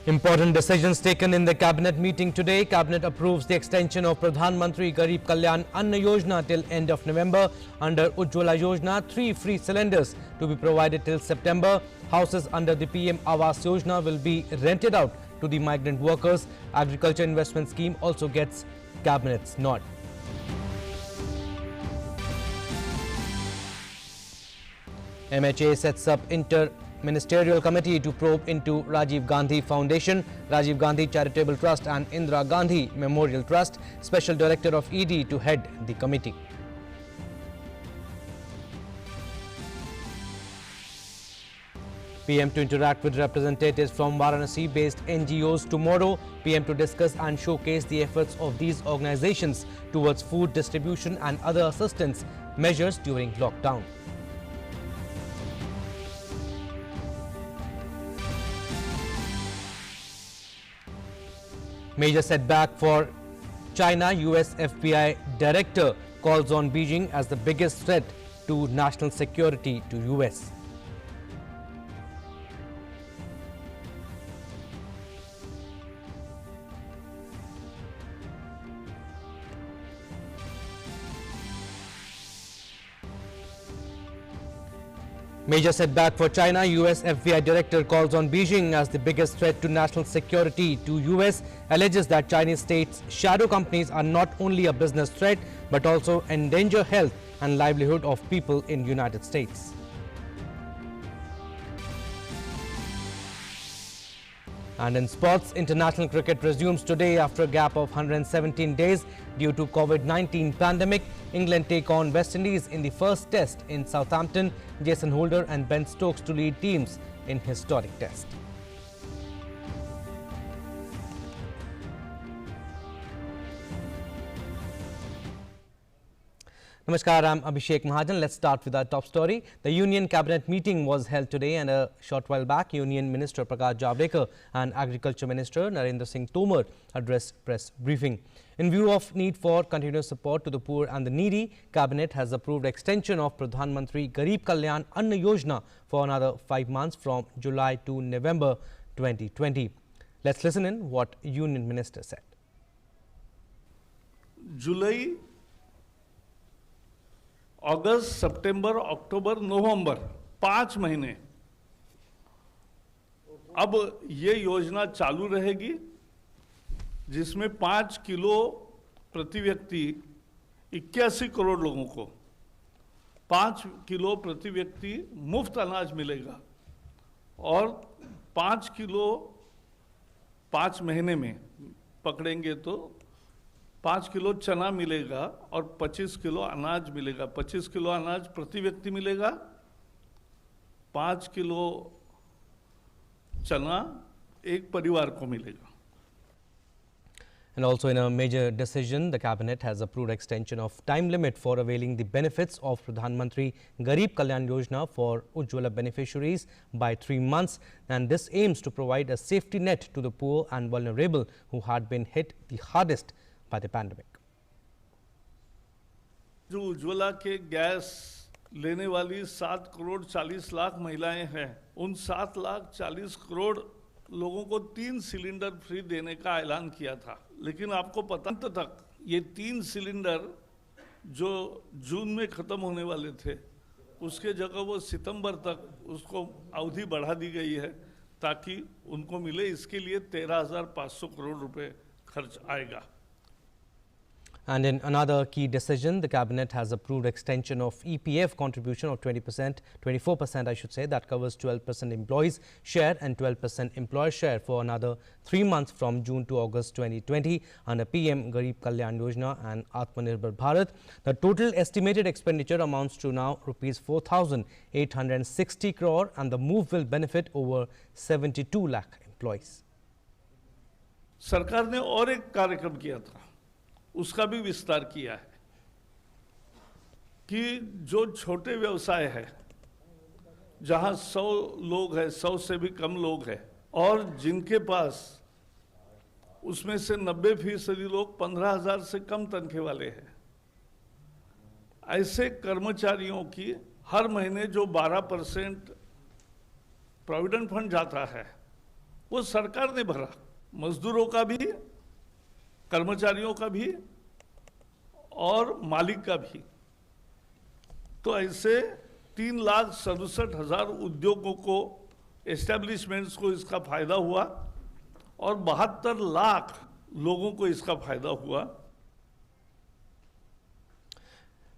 Important decisions taken in the cabinet meeting today. Cabinet approves the extension of Pradhan Mantri Garib Kalyan Yojana till end of November. Under Ujjwala Yojana, 3 free cylinders to be provided till September. Houses under the PM Awas Yojana will be rented out to the migrant workers. Agriculture investment scheme also gets cabinet's nod. MHA sets up interministerial committee to probe into Rajiv Gandhi Foundation, Rajiv Gandhi Charitable Trust and Indira Gandhi Memorial Trust. Special Director of ED to head the committee. PM to interact with representatives from Varanasi based NGOs tomorrow. PM to discuss and showcase the efforts of these organizations towards food distribution and other assistance measures during lockdown. Major setback for China. US FBI director calls on Beijing as the biggest threat to national security to US. Major setback for China. US FBI director calls on Beijing as the biggest threat to national security to US, alleges that Chinese state's shadow companies are not only a business threat but also endanger health and livelihood of people in United States. And in sports, international cricket resumes today after a gap of 117 days due to COVID-19 pandemic. England take on West Indies in the first test in Southampton. Jason Holder and Ben Stokes to lead teams in historic test. Namaskar, I'm Abhishek Mahajan. Let's start with our top story. The Union Cabinet meeting was held today, and a short while back, Union Minister Prakash Javadekar and Agriculture Minister Narendra Singh Tomar addressed press briefing. In view of need for continuous support to the poor and the needy, Cabinet has approved extension of Pradhan Mantri Garib Kalyan Yojana for another 5 months from July to November 2020. Let's listen in what Union Minister said. July, अगस्त, सितंबर, अक्टूबर, नवंबर 5 महीने अब ये योजना चालू रहेगी, जिसमें 5 kilo प्रति व्यक्ति 81 करोड़ लोगों को 5 किलो प्रति व्यक्ति मुफ्त अनाज मिलेगा और 5 किलो 5 महीने में पकड़ेंगे तो 5 किलो चना मिलेगा और 25 किलो अनाज मिलेगा। 25 किलो अनाज प्रति व्यक्ति मिलेगा, 5 किलो चना एक परिवार को मिलेगा। And also in a major decision, the Cabinet has approved extension of time limit for availing the benefits of Pradhan Mantri Garib Kalyan Yojana for Ujjwala beneficiaries by 3 months, and this aims to provide a safety net to the poor and vulnerable who had been hit the hardest by the pandemic. जो उज्ज्वला के gas लेने वाली 7 करोड़ 40 लाख महिलाएं हैं, उन 7 लाख 40 करोड़ लोगों को 3 cylinder free देने का ऐलान किया था, लेकिन आपको पता तक ये 3 सिलेंडर जो जून में खत्म होने वाले थे, उसके जगह वो सितंबर तक उसको अवधि बढ़ा दी गई है ताकि उनको मिले। इसके लिए 13,500 करोड़ रुपए खर्च आएगा। And in another key decision, the Cabinet has approved extension of EPF contribution of 20%, 24% I should say, that covers 12% employees share and 12% employer share for another 3 months from June to August 2020 under PM Garib Kalyan Yojana and Atmanirbhar Bharat. The total estimated expenditure amounts to now rupees 4,860 crore and the move will benefit over 72 lakh employees. सरकार ने और एक कार्यक्रम किया था, उसका भी विस्तार किया है कि जो छोटे व्यवसाय है, जहां 100 लोग हैं, 100 से भी कम लोग हैं और जिनके पास उसमें से 90% लोग 15,000 से कम तनख्वाह वाले हैं। ऐसे कर्मचारियों की हर महीने जो 12% प्रोविडेंट फंड जाता है वो सरकार ने भरा, मजदूरों का भी, कर्मचारियों का भी और मालिक का भी। तो ऐसे 3,67,000 उद्योगों को, एस्टेब्लिशमेंट्स को इसका फायदा हुआ और 72 लाख लोगों को इसका फायदा हुआ।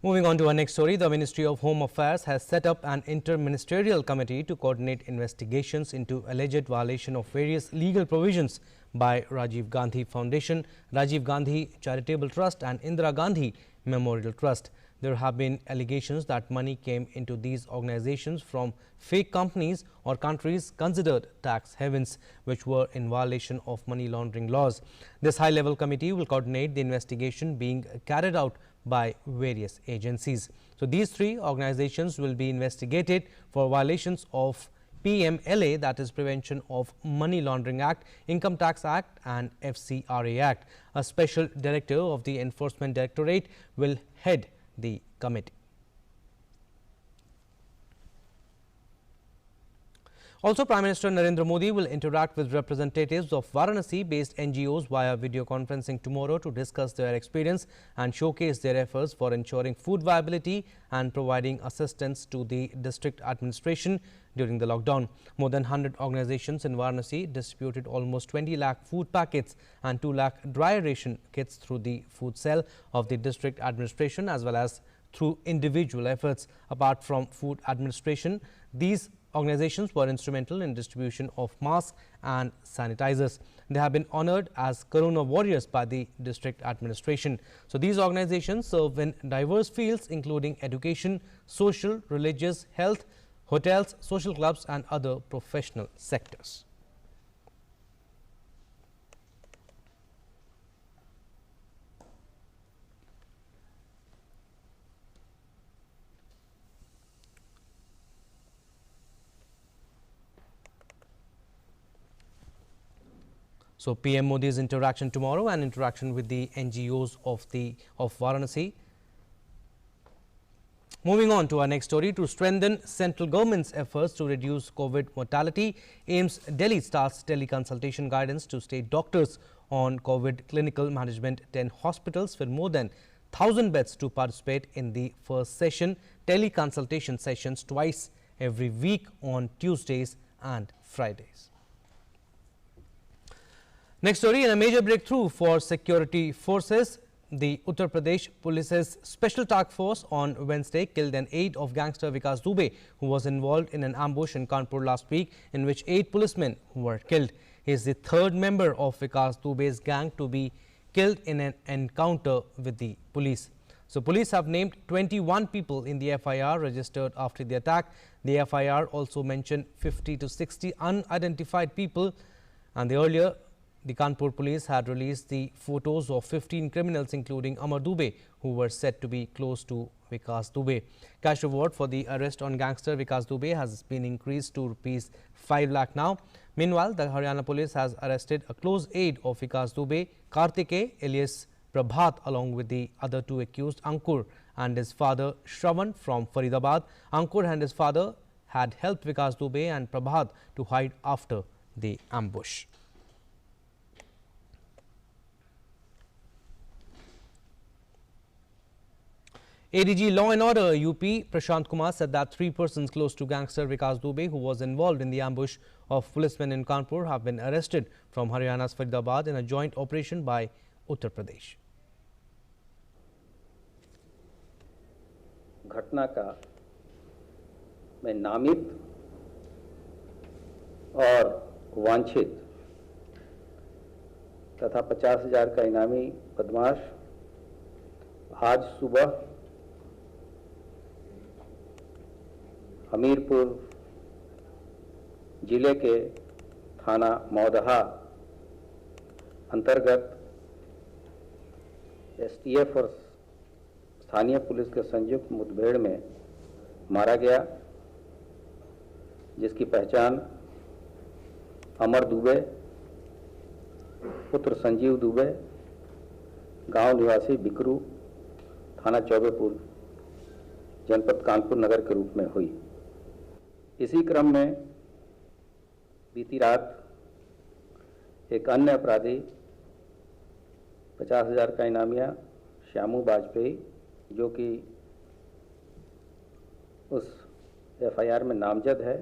Moving on to our next story, the Ministry of Home Affairs has set up an interministerial committee to coordinate investigations into alleged violation of various legal provisions by Rajiv Gandhi Foundation, Rajiv Gandhi Charitable Trust and Indira Gandhi Memorial Trust. There have been allegations that money came into these organizations from fake companies or countries considered tax havens, which were in violation of money laundering laws. This high-level committee will coordinate the investigation being carried out by various agencies. So these three organizations will be investigated for violations of PMLA, that is Prevention of Money Laundering Act, Income Tax Act and FCRA Act. A special director of the Enforcement Directorate will head the committee. Also, Prime Minister Narendra Modi will interact with representatives of Varanasi-based NGOs via video conferencing tomorrow to discuss their experience and showcase their efforts for ensuring food viability and providing assistance to the district administration during the lockdown. More than 100 organizations in Varanasi distributed almost 20 lakh food packets and 2 lakh dry ration kits through the food cell of the district administration as well as through individual efforts. Apart from food administration, these organizations were instrumental in distribution of masks and sanitizers. They have been honored as Corona warriors by the district administration. So these organizations serve in diverse fields including education, social, religious, health, hotels, social clubs and other professional sectors. So PM Modi's interaction tomorrow and interaction with the NGOs of Varanasi. Moving on to our next story, to strengthen central government's efforts to reduce COVID mortality, AIIMS Delhi starts teleconsultation guidance to state doctors on COVID clinical management. 10 hospitals with more than 1,000 beds to participate in the first session. Teleconsultation sessions twice every week on Tuesdays and Fridays. Next story, in a major breakthrough for security forces, the Uttar Pradesh Police's special task force on Wednesday killed an aide of gangster Vikash Dubey, who was involved in an ambush in Kanpur last week, in which 8 policemen were killed. He is the 3rd member of Vikash Dubey's gang to be killed in an encounter with the police. So police have named 21 people in the FIR registered after the attack. The FIR also mentioned 50 to 60 unidentified people, and earlier the Kanpur police had released the photos of 15 criminals including Amar Dubey, who were said to be close to Vikash Dubey. Cash reward for the arrest on gangster Vikash Dubey has been increased to ₹5 lakh now. Meanwhile, the Haryana Police has arrested a close aide of Vikash Dubey, Kartike alias Prabhat, along with the other 2 accused, Ankur and his father Shravan from Faridabad. Ankur and his father had helped Vikash Dubey and Prabhat to hide after the ambush. ADG Law and Order UP Prashant Kumar said that 3 persons close to gangster Vikash Dubey, who was involved in the ambush of policemen in Kanpur, have been arrested from Haryana's Faridabad in a joint operation by Uttar Pradesh. घटना का में नामित और वांछित तथा 50,000 का इनामी बदमाश आज सुबह हमीरपुर जिले के थाना मौदहा अंतर्गत एसटीएफ और स्थानीय पुलिस के संयुक्त मुठभेड़ में मारा गया, जिसकी पहचान अमर दुबे पुत्र संजीव दुबे, गांव निवासी बिकरू, थाना चौबेपुर, जनपद कानपुर नगर के रूप में हुई। इसी क्रम में बीती रात एक अन्य अपराधी 50,000 का इनामिया श्यामू वाजपेयी, जो कि उस एफआईआर में नामजद है,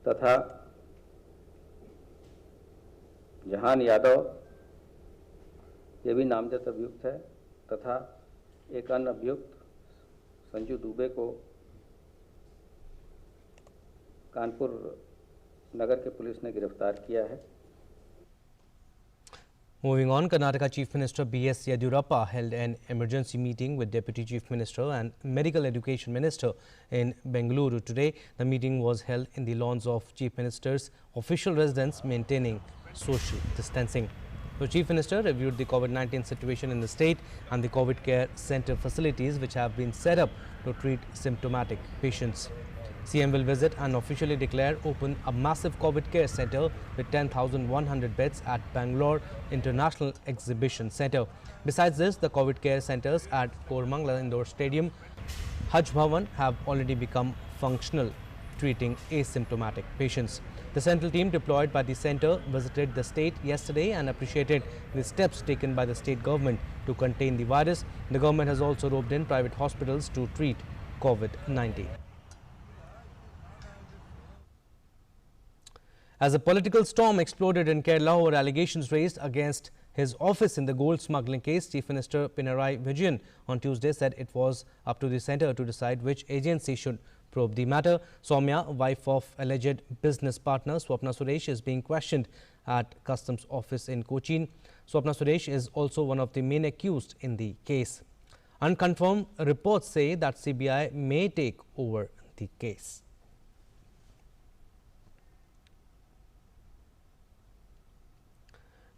तथा जहान यादव, ये भी नामजद अभियुक्त है, तथा एक अन्य अभियुक्त संजू दुबे को कानपुर नगर के पुलिस ने गिरफ्तार किया है। Moving on, Karnataka Chief Minister B.S. Yeddyurappa held an emergency meeting with Deputy Chief Minister and Medical Education Minister in Bengaluru today. The meeting was held in the lawns of Chief Minister's official residence, maintaining social distancing. The Chief Minister reviewed the COVID-19 situation in the state and the COVID care center facilities which have been set up to treat symptomatic patients. CM will visit and officially declare open a massive COVID care center with 10,100 beds at Bangalore International Exhibition Center. Besides this, the COVID care centers at Koramangala Indoor Stadium, Haj Bhavan have already become functional, treating asymptomatic patients. The central team deployed by the center visited the state yesterday and appreciated the steps taken by the state government to contain the virus. The government has also roped in private hospitals to treat COVID-19. As a political storm exploded in Kerala over allegations raised against his office in the gold smuggling case, Chief Minister Pinarayi Vijayan on Tuesday said it was up to the centre to decide which agency should probe the matter. Soumya, wife of alleged business partner Swapna Suresh, is being questioned at Customs Office in Cochin. Swapna Suresh is also one of the main accused in the case. Unconfirmed reports say that CBI may take over the case.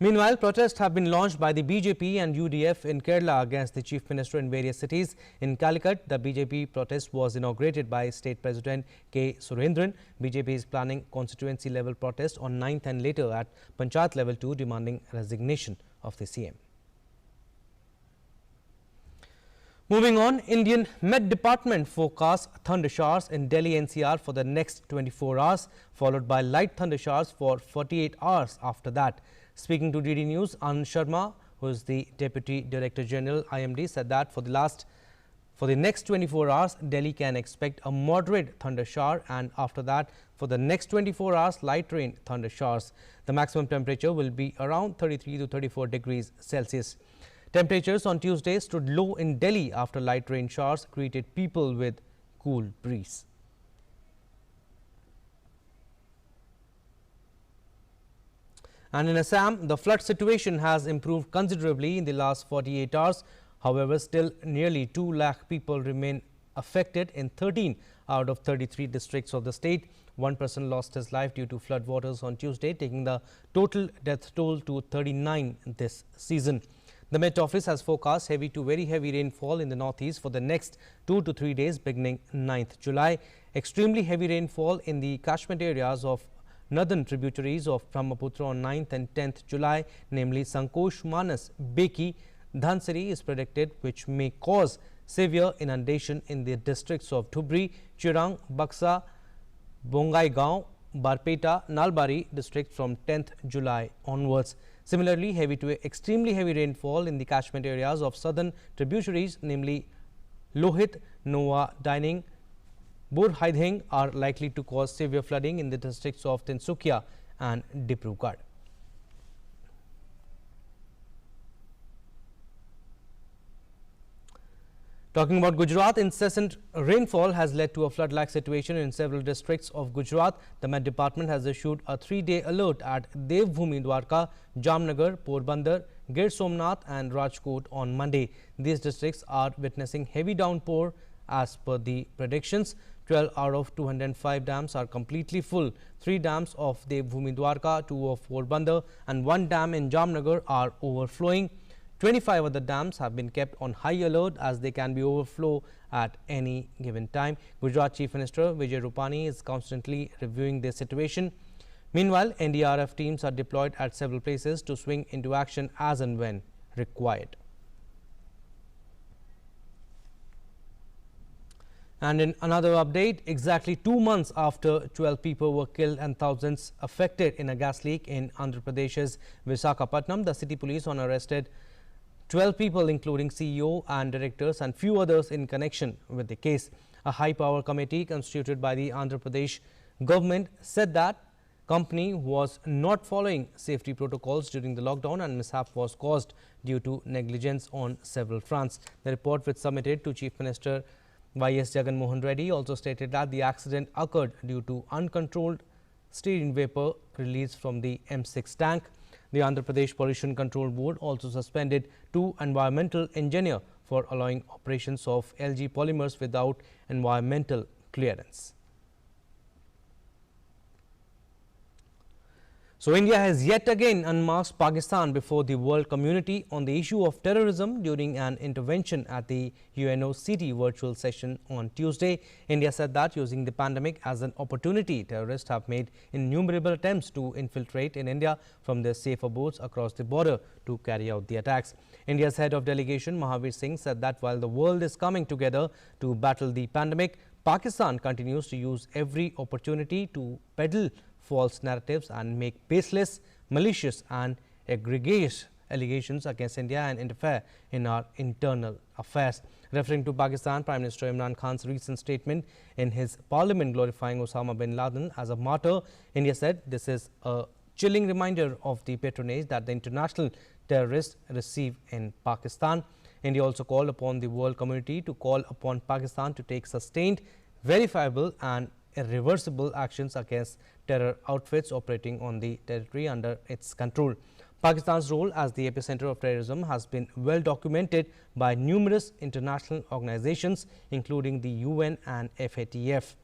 Meanwhile, protests have been launched by the BJP and UDF in Kerala against the Chief Minister in various cities. In Calicut, the BJP protest was inaugurated by State President K. Surendran. BJP is planning constituency level protest on 9th and later at Panchayat level 2, demanding resignation of the CM. Moving on, Indian Met Department forecasts thunder showers in Delhi NCR for the next 24 hours, followed by light thunder showers for 48 hours after that. Speaking to DD News, Anand Sharma, who is the Deputy Director General IMD, said that for the next 24 hours, Delhi can expect a moderate thunder shower, and after that, for the next 24 hours, light rain thunder showers. The maximum temperature will be around 33 to 34 degrees Celsius. Temperatures on Tuesday stood low in Delhi after light rain showers greeted people with cool breeze. And in Assam, the flood situation has improved considerably in the last 48 hours. However, still nearly 2 lakh people remain affected in 13 out of 33 districts of the state. One person lost his life due to flood waters on Tuesday, taking the total death toll to 39 this season. The Met Office has forecast heavy to very heavy rainfall in the northeast for the next 2 to 3 days beginning 9th July. Extremely heavy rainfall in the catchment areas of northern tributaries of Brahmaputra on 9th and 10th July, namely Sankosh, Manas, Beki, Dhansari is predicted, which may cause severe inundation in the districts of Dhubri, Chirang, Baksa, Bongaigaon, Barpeta, Nalbari districts from 10th July onwards. Similarly, heavy to extremely heavy rainfall in the catchment areas of southern tributaries, namely Lohit, Noa, Dining, Burhaidhing are likely to cause severe flooding in the districts of Tinsukia and Dibrugarh. Talking about Gujarat, incessant rainfall has led to a flood-like situation in several districts of Gujarat. The Met Department has issued a 3-day alert at Devbhoomi Dwarka, Jamnagar, Porbandar, Gir Somnath and Rajkot on Monday. These districts are witnessing heavy downpour as per the predictions. 12 out of 205 dams are completely full. 3 dams of Devbhoomi Dwarka, 2 of Porbandar and 1 dam in Jamnagar are overflowing. 25 other dams have been kept on high alert as they can be overflow at any given time. Gujarat Chief Minister Vijay Rupani is constantly reviewing the situation. Meanwhile, NDRF teams are deployed at several places to swing into action as and when required. And in another update, exactly 2 months after 12 people were killed and thousands affected in a gas leak in Andhra Pradesh's Visakhapatnam, the city police arrested 12 people including CEO and directors and few others in connection with the case. A high-power committee constituted by the Andhra Pradesh government said that company was not following safety protocols during the lockdown and mishap was caused due to negligence on several fronts. The report, which submitted to Chief Minister Y.S. Jagan Mohan Reddy, also stated that the accident occurred due to uncontrolled steam vapor released from the M6 tank. The Andhra Pradesh Pollution Control Board also suspended 2 environmental engineers for allowing operations of LG polymers without environmental clearance. So, India has yet again unmasked Pakistan before the world community on the issue of terrorism during an intervention at the UNOCT virtual session on Tuesday. India said that using the pandemic as an opportunity, terrorists have made innumerable attempts to infiltrate in India from their safe abodes across the border to carry out the attacks. India's head of delegation, Mahavir Singh, said that while the world is coming together to battle the pandemic, Pakistan continues to use every opportunity to peddle false narratives and make baseless, malicious and egregious allegations against India and interfere in our internal affairs. Referring to Pakistan, Prime Minister Imran Khan's recent statement in his parliament glorifying Osama bin Laden as a martyr, India said this is a chilling reminder of the patronage that the international terrorists receive in Pakistan. India also called upon the world community to call upon Pakistan to take sustained, verifiable and irreversible actions against terror outfits operating on the territory under its control. Pakistan's role as the epicenter of terrorism has been well documented by numerous international organizations, including the UN and FATF.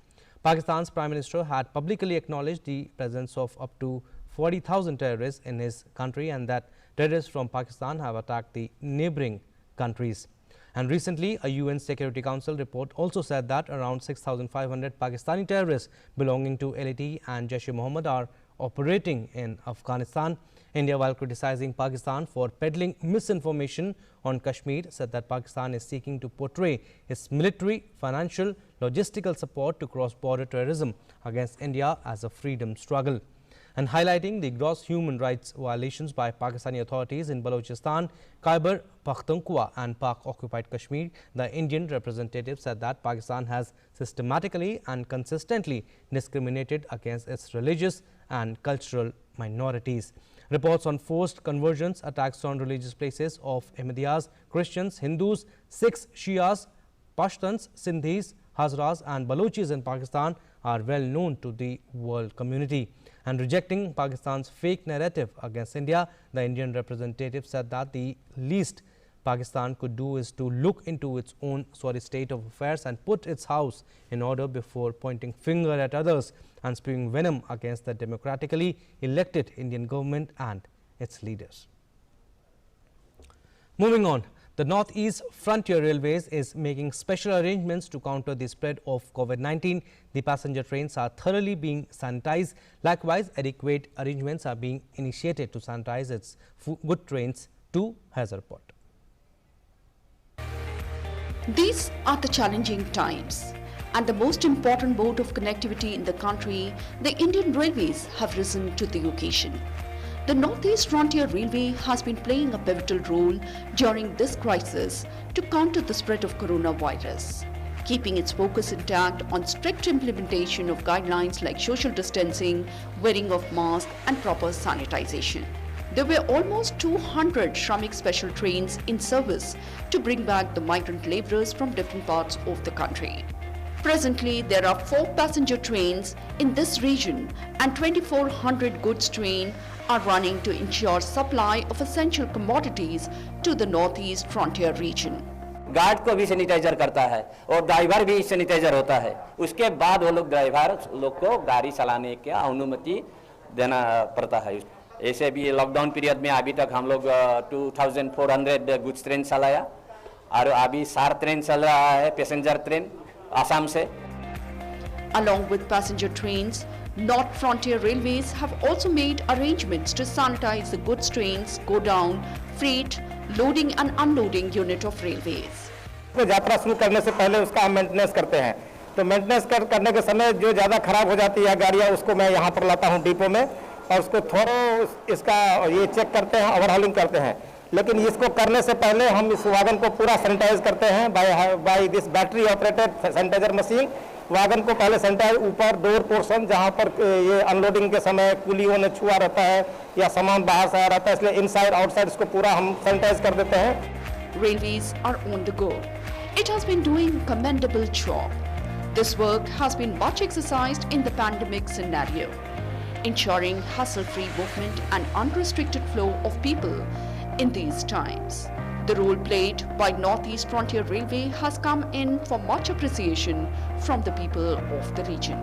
Pakistan's Prime Minister had publicly acknowledged the presence of up to 40,000 terrorists in his country and that terrorists from Pakistan have attacked the neighboring countries. And recently, a UN Security Council report also said that around 6,500 Pakistani terrorists belonging to LAT and Jaish-e-Mohammed are operating in Afghanistan. India, while criticizing Pakistan for peddling misinformation on Kashmir, said that Pakistan is seeking to portray its military, financial, logistical support to cross-border terrorism against India as a freedom struggle. And highlighting the gross human rights violations by Pakistani authorities in Balochistan, Khyber Pakhtunkhwa and Pak-occupied Kashmir, the Indian representative said that Pakistan has systematically and consistently discriminated against its religious and cultural minorities. Reports on forced conversions, attacks on religious places of Ahmadiyas, Christians, Hindus, Sikhs, Shias, Pashtuns, Sindhis, Hazras and Balochis in Pakistan are well known to the world community. And rejecting Pakistan's fake narrative against India, the Indian representative said that the least Pakistan could do is to look into its own sorry state of affairs and put its house in order before pointing finger at others and spewing venom against the democratically elected Indian government and its leaders. Moving on. The Northeast Frontier Railways is making special arrangements to counter the spread of COVID-19. The passenger trains are thoroughly being sanitized. Likewise, adequate arrangements are being initiated to sanitize its good trains to Hyderabad. These are the challenging times, and the most important mode of connectivity in the country, the Indian Railways have risen to the occasion. The Northeast Frontier Railway has been playing a pivotal role during this crisis to counter the spread of coronavirus, keeping its focus intact on strict implementation of guidelines like social distancing, wearing of masks and proper sanitization. There were almost 200 Shramik special trains in service to bring back the migrant laborers from different parts of the country. Presently, there are 4 passenger trains in this region and 2,400 goods trains are running to ensure supply of essential commodities to the Northeast Frontier region. Guard को भी sanitiser करता है और driver भी sanitiser होता है, उसके बाद वो लोग ड्राइवर लोग को गाड़ी चलाने की अनुमति देना पड़ता है। ऐसे भी लॉकडाउन पीरियड में अभी तक हम लोग 2400 गुड्स ट्रेन चलाया और अभी 4 ट्रेन चल रहा है पैसेंजर ट्रेन आसाम से। Along with passenger trains, North Frontier Railways have also made arrangements to sanitize the goods trains, go down, freight, loading and unloading unit of railways. यात्रा शुरू करने से पहले उसका हम मेंटेनेंस करते हैं, तो मेंटेनेंस करने के समय जो ज़्यादा खराब हो जाती है गाड़ियाँ, उसको मैं यहाँ पर लाता हूँ डिपो में और उसको थोड़ा इसका ये चेक करते हैं, ओवरहॉलिंग करते हैं। लेकिन इसको करने से पहले हम इस वागन को पूरा सैनिटाइज करते हैं by this battery operated sanitizer machine. Wagon को पहले सैनिटाइज, ऊपर डोर पोर्शन जहाँ पर ये अनलोडिंग के समय कुलियों ने छुआ रहता है या सामान बाहर से आ रहता है, इसलिए इनसाइड आउटसाइड इसको पूरा हम सैनिटाइज कर देते हैं। Railways are on the go. It has been doing commendable job. This work has been much exercised in the pandemic scenario, ensuring hassle-free movement and unrestricted flow of people in these times. The role played by Northeast Frontier Railway has come in for much appreciation from the people of the region.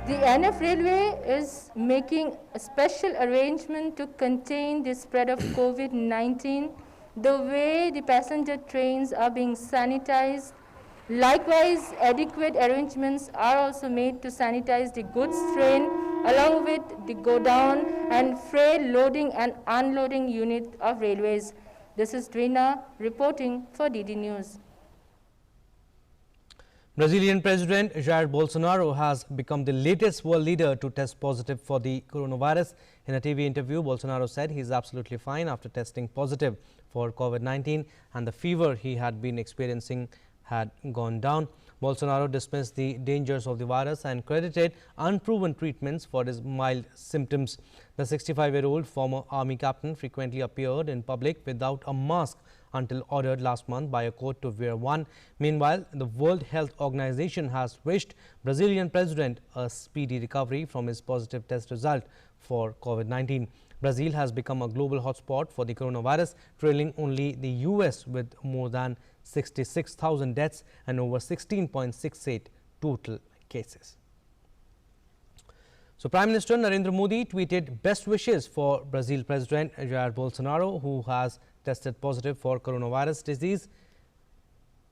The NF Railway is making a special arrangement to contain the spread of COVID-19. The way the passenger trains are being sanitized, likewise adequate arrangements are also made to sanitize the goods train along with the go down and freight loading and unloading unit of railways. This is Trina reporting for DD News. Brazilian President Jair Bolsonaro has become the latest world leader to test positive for the coronavirus. In a TV interview, Bolsonaro said he is absolutely fine after testing positive for COVID-19 and the fever he had been experiencing had gone down. Bolsonaro dismissed the dangers of the virus and credited unproven treatments for his mild symptoms. The 65-year-old former army captain frequently appeared in public without a mask until ordered last month by a court to wear one. Meanwhile, the World Health Organization has wished Brazilian president a speedy recovery from his positive test result for COVID-19. Brazil has become a global hotspot for the coronavirus, trailing only the US with more than 66,000 deaths and over 16.68 total cases. So, Prime Minister Narendra Modi tweeted best wishes for Brazil President Jair Bolsonaro, who has tested positive for coronavirus disease.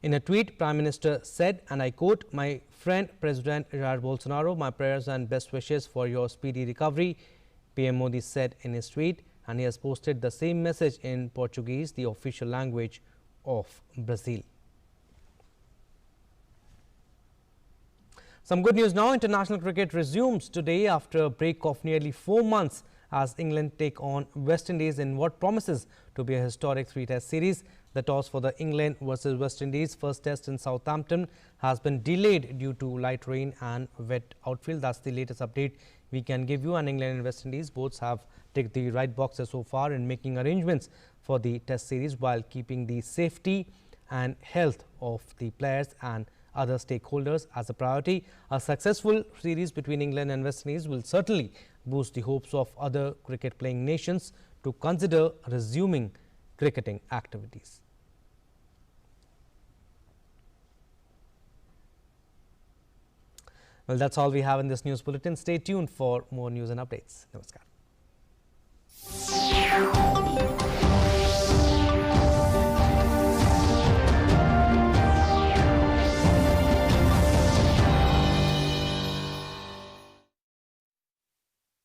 In a tweet, Prime Minister said, and I quote, "My friend President Jair Bolsonaro, my prayers and best wishes for your speedy recovery," PM Modi said in his tweet, and he has posted the same message in Portuguese, the official language of Brazil. Some good news now. International cricket resumes today after a break of nearly 4 months as England take on West Indies in what promises to be a historic 3-test series. The toss for the England versus West Indies first test in Southampton has been delayed due to light rain and wet outfield. That's the latest update we can give you. And England and West Indies both have ticked the right boxes so far in making arrangements for the test series while keeping the safety and health of the players and other stakeholders as a priority. A successful series between England and West Indies will certainly boost the hopes of other cricket playing nations to consider resuming cricketing activities. Well, that's all we have in this news bulletin. Stay tuned for more news and updates. Namaskar.